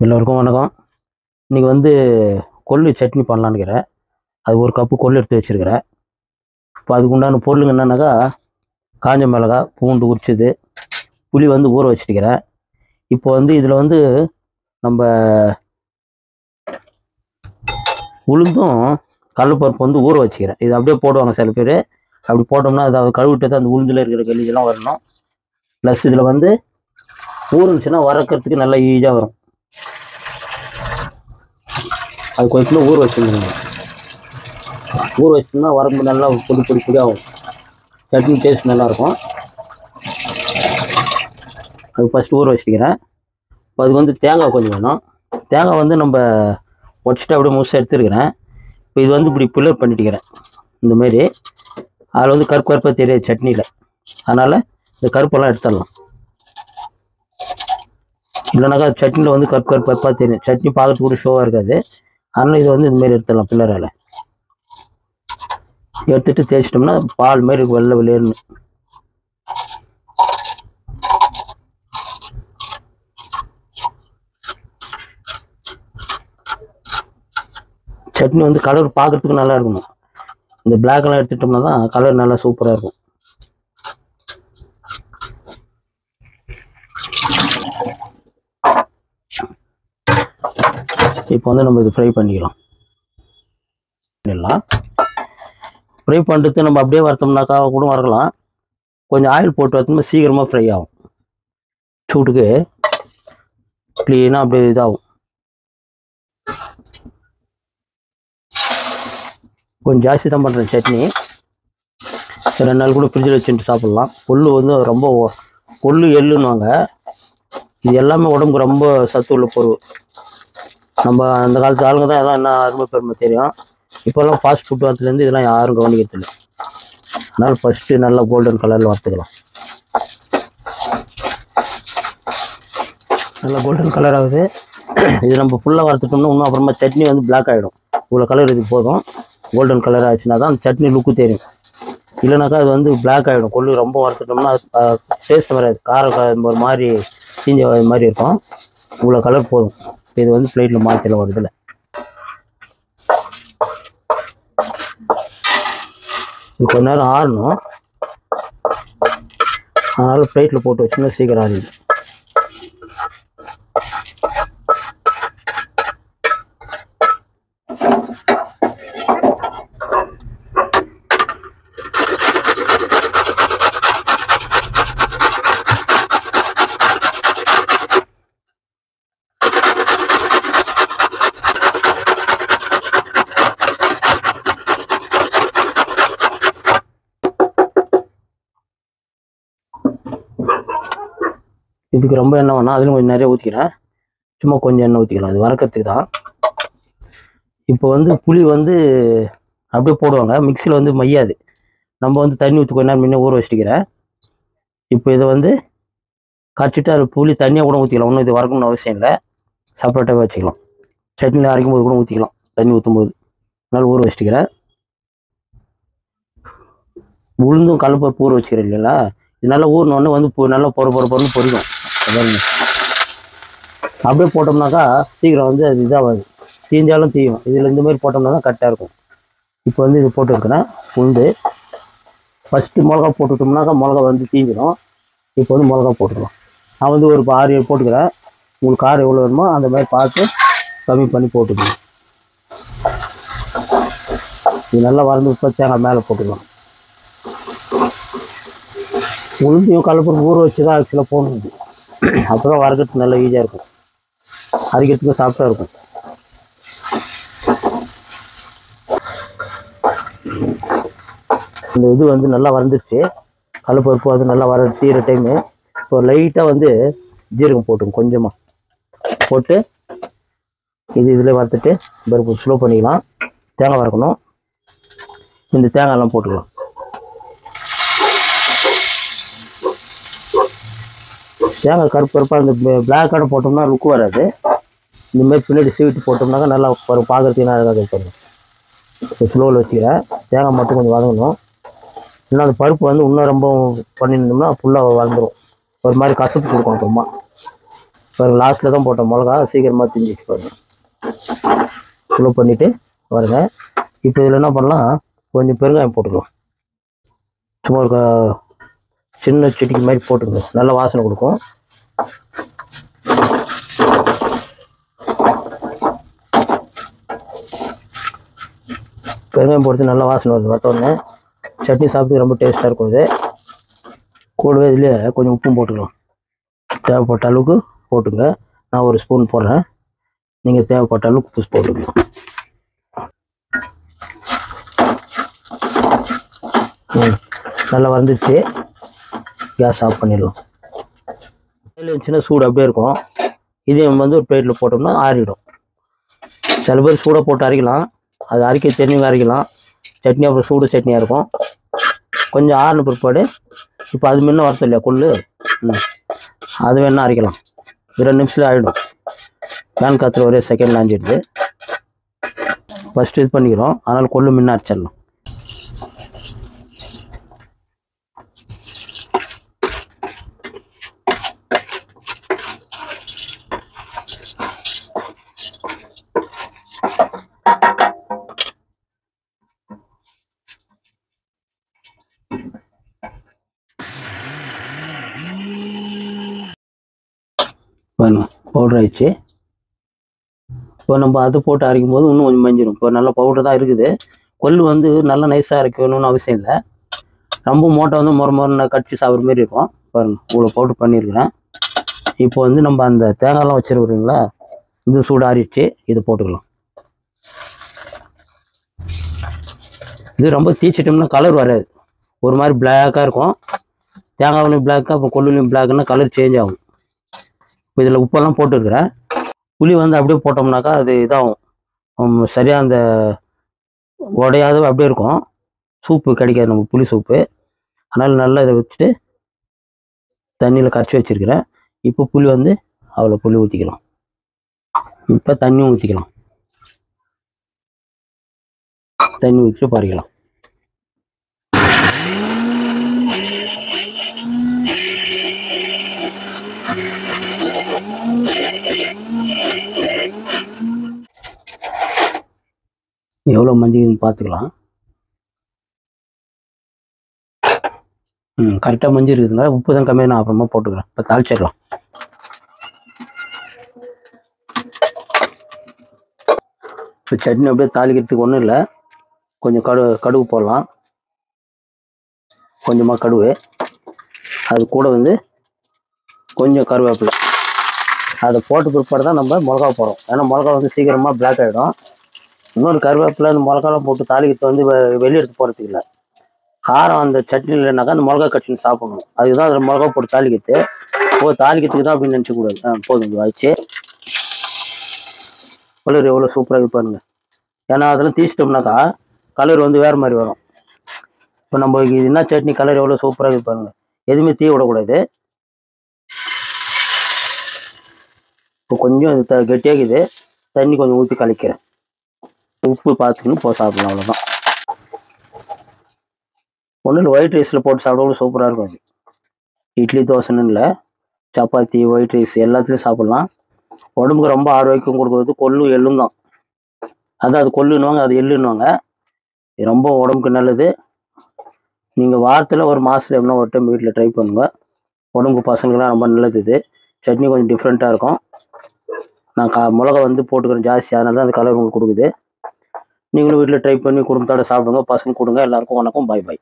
எல்லோருக்கும் வணக்கம். இன்றைக்கி வந்து கொள்ளு சட்னி பண்ணலான்னு இருக்கிறேன். அது ஒரு கப்பு கொள்ளு எடுத்து வச்சுருக்கிறேன். இப்போ அதுக்கு உண்டான பொருளுங்க என்னன்னாக்கா, காஞ்ச மிளகாய், பூண்டு உரிச்சது, புளி வந்து ஊற வச்சுட்டுக்கிறேன். இப்போ வந்து இதில் வந்து நம்ம உளுந்தும் கடலைப்பருப்பு வந்து ஊற வச்சுக்கிறேன். இது அப்படியே போடுவாங்க சில பேர். அப்படி போட்டோம்னா அது கழுவிட்டு அந்த உளுந்தில் இருக்கிற கெல்லிதெல்லாம் வரணும். ப்ளஸ் இதில் வந்து ஊறுச்சுன்னா வறக்கிறதுக்கு நல்லா ஈஸியாக வரும். அது கொஞ்சம் ஊற வச்சுருந்தீங்க. ஊற வச்சோம்னா வரம்பு நல்லா பொடி ஆகும். சட்னி டேஸ்ட் நல்லாயிருக்கும். அது ஃபஸ்ட்டு ஊற வச்சுக்கிறேன். இப்போ அதுக்கு வந்து தேங்காய் கொஞ்சம் வேணும். தேங்காய் வந்து நம்ம உடச்சிட்டு அப்படியே முழுசாக எடுத்துருக்கிறேன். இப்போ இது வந்து இப்படி பில்லர் பண்ணிட்டுக்கிறேன் இந்தமாரி. அதில் வந்து கருப்பாக தெரியாது சட்னியில். அதனால் இந்த கருப்பெல்லாம் எடுத்துடலாம். இல்லைனாக்கா சட்னியில் வந்து கருப்பாக தெரியும். சட்னி பார்க்கறதுக்கு கூட ஷோவாக இருக்காது. அதனால் இதை வந்து இதுமாரி எடுத்துடலாம். பில்லரால் எடுத்துட்டு தேய்ச்சிட்டோம்னா பால் மாரி வெள்ளை வெளியேறணும். சட்னி வந்து கலர் பார்க்கறதுக்கு நல்லா இருக்கணும். இந்த பிளாக்லாம் எடுத்துட்டோம்னா தான் கலர் நல்லா சூப்பராக இருக்கும். இப்போ வந்து நம்ம இது ஃப்ரை பண்ணிக்கலாம். ஃப்ரை பண்ணுறது நம்ம அப்படியே வறுத்தோம்னாக்கா கூட வறுக்கலாம். கொஞ்சம் ஆயில் போட்டு வறுத்தோம்னா சீக்கிரமாக ஃப்ரை ஆகும். சூட்டுக்கு க்ளீனாக அப்படியே இதாகும். கொஞ்சம் ஜாஸ்தி தான் பண்ணுறேன் சட்னி. 2 நாள் கூட ஃப்ரிட்ஜில் வச்சுட்டு சாப்பிட்லாம். கொள்ளு வந்து ரொம்ப கொள்ளு எள்ளுன்னுவாங்க. இது எல்லாமே உடம்புக்கு ரொம்ப சத்து உள்ள பொருள். நம்ம அந்த காலத்து ஆளுங்க தான் எல்லாம் என்ன அருமை பெருமை தெரியும். இப்போல்லாம் ஃபாஸ்ட் ஃபுட் வரத்துலேருந்து இதெல்லாம் யாரும் கவனிக்கிறதில்லை. அதனால் ஃபஸ்ட்டு நல்லா கோல்டன் கலரில் வறுத்துக்கலாம். நல்லா கோல்டன் கலர் ஆகுது. இது நம்ம ஃபுல்லாக வறுத்துட்டோம்னா இன்னும் அப்புறமா சட்னி வந்து பிளாக் ஆகிடும். இவ்வளோ கலர் இது போதும். கோல்டன் கலர் ஆச்சுன்னா தான் அந்த சட்னி லுக்கு தெரியும். இல்லைனாக்கா அது வந்து பிளாக் ஆகிடும். கொள்ளு ரொம்ப வறுத்துட்டோம்னா டேஸ்ட் வராது. காரம் ஒரு மாதிரி தீஞ்ச மாதிரி இருக்கும். இவ்வளோ கலர் போதும். இது வந்து பிளேட்டில் மாற்றில வருதில்ல. இது கொஞ்ச நேரம் ஆறணும். அதனால் பிளேட்டில் போட்டு வச்சோம்னா சீக்கிரம் ஆறிடும். இதுக்கு ரொம்ப எண்ணெய் வேணால் அதிலும் கொஞ்சம் நிறைய ஊற்றிக்கிறேன். சும்மா கொஞ்சம் எண்ணெய் ஊற்றிக்கலாம். அது வறுக்கிறதுக்கு தான். இப்போ வந்து புளி வந்து அப்படியே போடுவாங்க. மிக்சியில் வந்து மையாது. நம்ம வந்து தண்ணி ஊற்றி கொஞ்ச நேரம் முன்னே ஊற வச்சுக்கிறேன். இப்போ இதை வந்து கரைச்சிட்டு அது புளி தண்ணியாக கூட ஊற்றிக்கலாம். ஒன்றும் இது வறுக்கணும்னு அவசியம் இல்லை. செப்பரேட்டாகவே வச்சுக்கலாம். சட்னியில் அரைக்கும் போது கூட ஊற்றிக்கலாம். தண்ணி ஊற்றும் போது. அதனால் ஊற வச்சுக்கிறேன். உளுந்தும் கடலைப்பருப்பு ஊற வச்சுக்கிறேன் இல்லைங்களா. இது நல்லா ஊறினோடனே வந்து நல்லா பொறுன்னு பொரிக்கும். அப்படியே போட்டோம்னாக்கா சீக்கிரம் வந்து அது இதாகாது. தீஞ்சாலும் தீயும். இதில் இந்த மாதிரி போட்டோம்னா தான் கரெக்டாக இருக்கும். இப்போ வந்து இது போட்டுருக்கிறேன். உளுந்து ஃபஸ்ட்டு மிளகா போட்டுட்டோம்னாக்கா மிளகா வந்து தீஞ்சிடும். இப்போ வந்து மிளகா போட்டுக்கலாம். நான் வந்து ஒரு 6-7 போட்டுக்கிறேன். உங்களுக்கு காரம் எவ்வளோ வேணுமோ அந்த மாதிரி பார்த்து கம்மி பண்ணி போட்டுக்கணும். இது நல்லா வறந்து இப்போ தேங்காய் மேலே போட்டுக்கலாம். உளுந்தையும் கடலைப்பருப்பு ஊற வச்சு தான் ஆக்சுவலாக போடணும். அப்போ தான் வறுக்கிறதுக்கு நல்லா ஈஸியாக இருக்கும். அரைக்கிறதுக்கும் சாஃப்டாக இருக்கும். இந்த இது வந்து நல்லா வறந்துருச்சு. கடலைப்பருப்பு அது நல்லா தீர டைமு. இப்போ லைட்டாக வந்து ஜீரகம் போட்டுங்க. கொஞ்சமாக போட்டு இதில் வறுத்துட்டு பருப்பு ஸ்லோ பண்ணிக்கலாம். தேங்காய் வறுக்கணும். இந்த தேங்காயெல்லாம் போட்டுக்கலாம். தேங்காய் கருப்பாக இந்த பிளாக்கான போட்டோம்னா லுக்கு வராது. இந்தமாதிரி பின்னாடி சீவிட்டு போட்டோம்னாக்கா நல்லா பார்க்குறதுக்கு அழகாக இருக்கும். இப்போ ஸ்லோவில் வச்சுக்கிறேன். தேங்காய் மட்டும் கொஞ்சம் வதங்கணும். இன்னும் அந்த பருப்பு வந்து இன்னும் ரொம்ப பண்ணியிருந்தோம்னா ஃபுல்லாக வளர்ந்துடும். ஒரு மாதிரி கசப்பு கொடுக்கும். அப்புறமா பாருங்கள், லாஸ்ட்டில் தான் போட்டோம் மிளகா, சீக்கிரமாக திஞ்சிச்சு பாருங்கள். இவ்வளோ பண்ணிவிட்டு பாருங்க. இப்போ இதில் என்ன பண்ணலாம், கொஞ்சம் பெருங்காயம் போட்டுக்கலாம். சும்மா ஒரு சின்ன சிட்டிக்கு மாதிரி போட்டுக்கங்க, நல்ல வாசனை கொடுக்கும். பெருங்காயம் போட்டு நல்ல வாசனை வருது. பார்த்தோன்னே சட்னி சாப்பிட்டு ரொம்ப டேஸ்ட்டாக இருக்கும். இது கூடவே இதுலேயே கொஞ்சம் உப்பும் போட்டுக்கலாம். தேவைப்பட்ட அளவுக்கு போட்டுங்க. நான் ஒரு ஸ்பூன் போடுறேன், நீங்கள் தேவைப்பட்ட அளவுக்கு உப்பு போட்டுக்கலாம். நல்லா வந்துடுச்சு. கேஸ் ஆஃப் பண்ணிடலாம். இருந்துச்சுன்னா சூடு அப்படியே இருக்கும். இதே நம்ம வந்து ஒரு பிளேட்டில் போட்டோம்னா ஆறிடும். சில பேர் சூடாக போட்டு அரைக்கலாம், அது அரைக்க தெரிஞ்சவங்க அரைக்கலாம். சட்னி அப்புறம் சூடு சட்னியாக இருக்கும். கொஞ்சம் ஆறின பிற்பாடு இப்போ அது முன்ன வரது இல்லையா கொள்ளு, அது வேணால் அரைக்கலாம். 2 நிமிஷத்தில் ஆகிடும். பேன் காற்றுல ஒரே செகண்டில் ஆஞ்சிடுது. ஃபஸ்ட்டு இது பண்ணிக்கிறோம், அதனால் கொள்ளு முன்ன அரைச்சிடலாம். பாருங்க, பவுடர் ஆயிடுச்சு. இப்போ நம்ம அது போட்டு அரைக்கும் போது இன்னும் கொஞ்சம் மஞ்சிடும். இப்போ நல்ல பவுடர் தான் இருக்குது. கொள்ளு வந்து நல்லா நைஸாக அரைக்கணும்னு அவசியம் இல்லை. ரொம்ப மூட்டை வந்து முறை கடிச்சு சாப்பிட்ற மாதிரி இருக்கும். பாருங்கள், இவ்வளோ பவுடர் பண்ணியிருக்கிறேன். இப்போ வந்து நம்ம அந்த தேங்காய்லாம் வச்சுருக்குறீங்களா, இது சூடு ஆறிடுச்சு. இது போட்டுக்கலாம். இது ரொம்ப தீச்சிட்டோம்னா கலர் வராது, ஒரு மாதிரி பிளாக்காக இருக்கும். தேங்காய்லையும் பிளாக்காக, அப்புறம் கொள்ளுலையும் பிளாக்குன்னா கலர் சேஞ்ச் ஆகும். இப்போ இதில் உப்பெல்லாம் போட்டுருக்குறேன். புளி வந்து அப்படியே போட்டோம்னாக்கா அது இதாகும், சரியாக அந்த உடையாத அப்படியே இருக்கும். சூப்பு கிடைக்காது நமக்கு, புளி சூப்பு. அதனால் நல்லா இதை வச்சுட்டு தண்ணியில் கரைச்சி வச்சுருக்கிறேன். இப்போ புளி வந்து அவ்வளோ புளி ஊற்றிக்கலாம். இப்போ தண்ணியும் ஊற்றிக்கலாம். தண்ணி ஊற்றிட்டு பறிக்கலாம். எவ்வளோ மஞ்சள்னு பார்த்துக்கலாம். கரெக்டாக மஞ்சள் இருக்குதுங்க. உப்பு தான் கம்மியாக நான் அப்புறமா போட்டுக்கிறேன். இப்போ தாளிச்சிடலாம். இப்போ சட்னி அப்படியே தாளிக்கிறதுக்கு ஒன்றும் இல்லை, கொஞ்சம் கடுகு போடலாம். கொஞ்சமாக கடுகு, அது கூட வந்து கொஞ்சம் கருவேப்பிலை. அதை போட்டு பிற்பாடு தான் நம்ம மிளகா போடுறோம். ஏன்னா மிளகா வந்து சீக்கிரமாக பிளாக் ஆகிடும். இன்னொரு கருவேப்பிலை அந்த மிளகாலாம் போட்டு தாளிக்கிறது வந்து வெளியே எடுத்து போகிறதுக்கு இல்லை. காரம் அந்த சட்னி இல்லைனாக்கா அந்த மிளகா கட்சின்னு சாப்பிடணும். அதுதான் அதில் மிளகா போட்டு தாளிக்கிறது. தாளிக்கிறதுக்கு தான் அப்படின்னு நினச்சக்கூடாது. போதும், ஆயிடுச்சு. கலர் எவ்வளோ சூப்பராக இருப்பாருங்க. ஏன்னா அதெல்லாம் தீச்சிட்டோம்னாக்கா கலர் வந்து வேறு மாதிரி வரும். இப்போ நம்ம இது என்ன சட்னி கலர் எவ்வளோ சூப்பராக இருப்பாருங்க. எதுவுமே தீ விடக்கூடாது. இப்போ கொஞ்சம் கெட்டியாகுது, தண்ணி கொஞ்சம் ஊற்றி கலக்கிறேன். உப்பு பார்த்துக்கணும், சாப்பிடலாம். அவ்வளோதான். ஒன்றும் இல்லை, ஒயிட் ரைஸில் போட்டு சாப்பிடவும் சூப்பராக இருக்கும். அது இட்லி தோசைன்னு இல்லை, சப்பாத்தி ஒயிட் ரைஸ் எல்லாத்துலேயும் சாப்பிட்லாம். உடம்புக்கு ரொம்ப ஆரோக்கியம் கொடுக்குறது கொள்ளும் எள்ளும் தான். அதான் அது கொள்ளுன்னுவாங்க, அது எள்ளுன்னுவாங்க. இது ரொம்ப உடம்புக்கு நல்லது. நீங்கள் வாரத்தில் ஒரு மாதத்தில் எப்படின்னா ஒரு டைம் வீட்டில் ட்ரை பண்ணுங்கள். உடம்புக்கு பசங்களுக்குலாம் ரொம்ப நல்லது. இது சட்னி கொஞ்சம் டிஃப்ரெண்ட்டாக இருக்கும். நான் மிளகா வந்து போட்டுக்கிறேன் ஜாஸ்தி, அதனால தான் அந்த கலர் உங்களுக்கு கொடுக்குது. நீங்களும் வீட்டில் ட்ரை பண்ணி குடும்பத்தோட சாப்பிடுங்க, பசங்க கொடுங்க. எல்லாருக்கும் வணக்கம், பாய் பாய்.